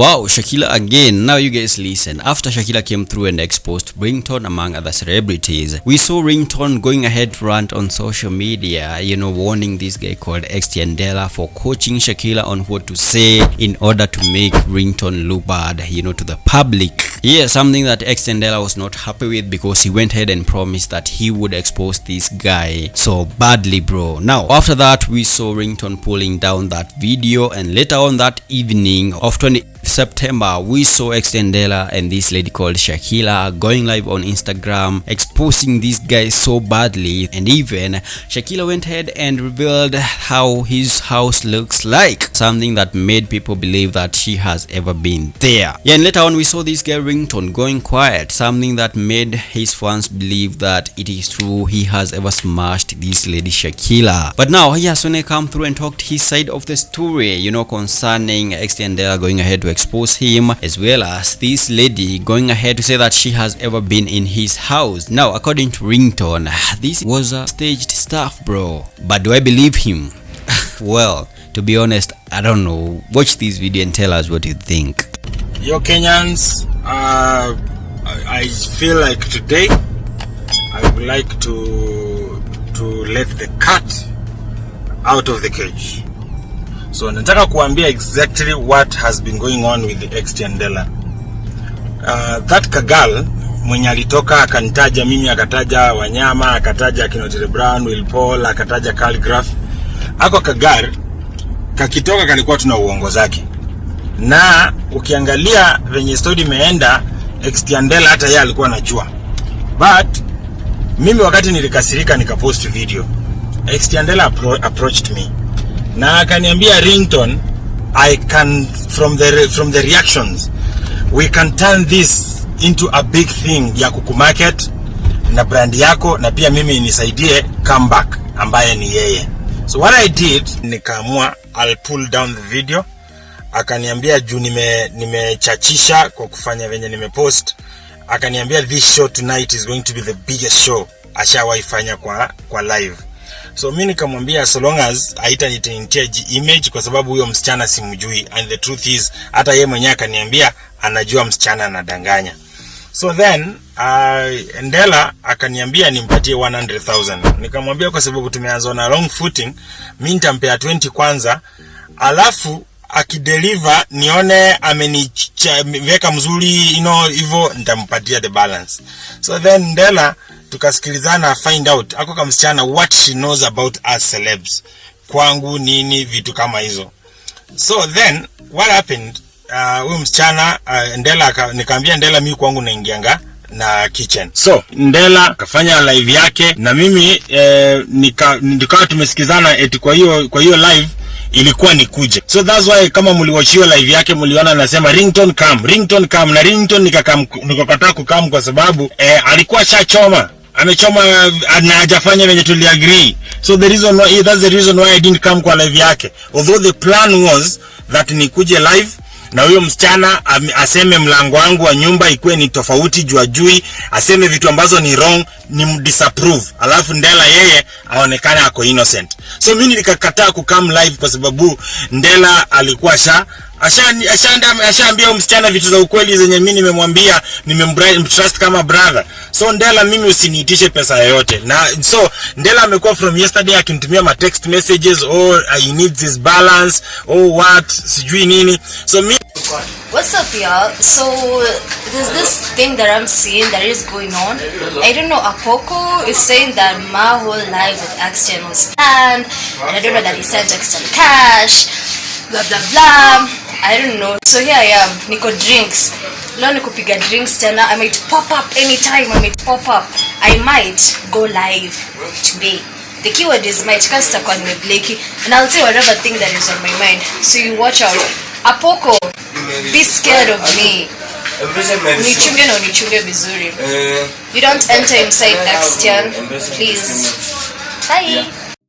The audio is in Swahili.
Wow, Shakilla again. Now you guys listen. After Shakilla came through and exposed Ringtone among other celebrities, we saw Ringtone going ahead to rant on social media, warning this guy called Dela for coaching Shakilla on what to say in order to make Ringtone look bad, to the public. Yeah, something that Dela was not happy with, because he went ahead and promised that he would expose this guy so badly, bro. Now, after that, we saw Ringtone pulling down that video, and later on that evening of 20 September, we saw Dela and this lady called Shakilla going live on Instagram, exposing this guy so badly, and even Shakilla went ahead and revealed how his house looks like, something that made people believe that she has ever been there. Yeah, and later on we saw this guy Ringtone going quiet, something that made his fans believe that it is true he has ever smashed this lady Shakilla. But now he has only come through and talked his side of the story, concerning Dela going ahead to expose him, as well as this lady going ahead to say that she has ever been in his house. Now, according to Ringtone, this was a staged stuff, bro. But do I believe him? Well, to be honest, I don't know. Watch this video and tell us what you think. Yo, Kenyans, I feel like today I would like to let the cat out of the cage. So nataka kuambia exactly what has been going on with the xtiandela. That kagal mwenye alitoka akanitaja mimi, akataja wanyama, akataja Kinotile Brown, Will Paul, akataja calligraph. Ako kagar kakitoka kalikuwa tuna uongo zake. Na ukiangalia venye story imeenda, xtiandela hata yeye alikuwa anajua. But mimi wakati nilikasirika nikapost video, xtiandela approached me na akaniambia, Ringtone, I can from the reactions we can turn this into a big thing ya kukumarket na brand yako, na pia mimi nisaidie comeback ambaye ni yeye. So what I did, nikaamua I'll pull down the video. Akaniambia juu nimechachisha kwa kufanya venye nimepost, akaniambia this show tonight is going to be the biggest show ashawahi fanya kwa live. So mimi nikamwambia so long as haitanitia image, kwa sababu huyo msichana simjui, and the truth is hata yeye mwenyewe akaniambia anajua msichana anadanganya. So then Dela akaniambia nimpatie 100,000. Nikamwambia kwa sababu tumeanza na long footing, mimi nitampea 20 kwanza, alafu akideliver nione ameniweka mzuri hivyo nitampatia the balance. So then Dela tukasikilizana, find out ako kama msichana what she knows about us celebs, kwangu nini, vitu kama hizo. So then what happened, huyu msichana Dela nikamwambia Dela mimi kwangu naingianga na kitchen. So Dela kafanya live yake na mimi nikawa tumesikizana eti kwa hiyo live ilikuwa nikuje. So that's why kama mliwatch hiyo live yake mliona anasema Ringtone come, na Ringtone nikakataa kukam kwa sababu alikuwa amechoma na hajafanya venye tuliagree. So that's the reason why I didn't come kwa live yake, although the plan was that nikuje live na huyo msichana aseme mlango wangu wa nyumba ikuwe ni tofauti, juajui, aseme vitu ambazo ni wrong, ni mdisapprove, alafu Dela yeye aonekane ako innocent. So mimi nikakataa kukam live kwa sababu Dela alikuwa ashaambia msichana vitu za ukweli zenye mimi nimemwambia, nimemtrust kama brother. So Dela mimi usiniitishe pesa yoyote. Na so Dela amekuwa from yesterday akinitumia ma text messages, I need this balance, what sijui nini. So me, what's up y'all? So there's this thing that I'm seeing that is going on. I don't know, Apoko is saying that my whole life with xtian was planned, and I don't know that he sent xtian cash, blah blah blah. I don't know. So here I am, niko drinks. Leo niko piga drinks tena. I might pop up anytime. I might go live today. The keyword is might, can't stuck on me Blakey, and I'll say whatever thing that is on my mind. So you watch out. Apoko, be scared of me. Nichunge no nichunge vizuri. You don't enter inside xtian, please. Bye.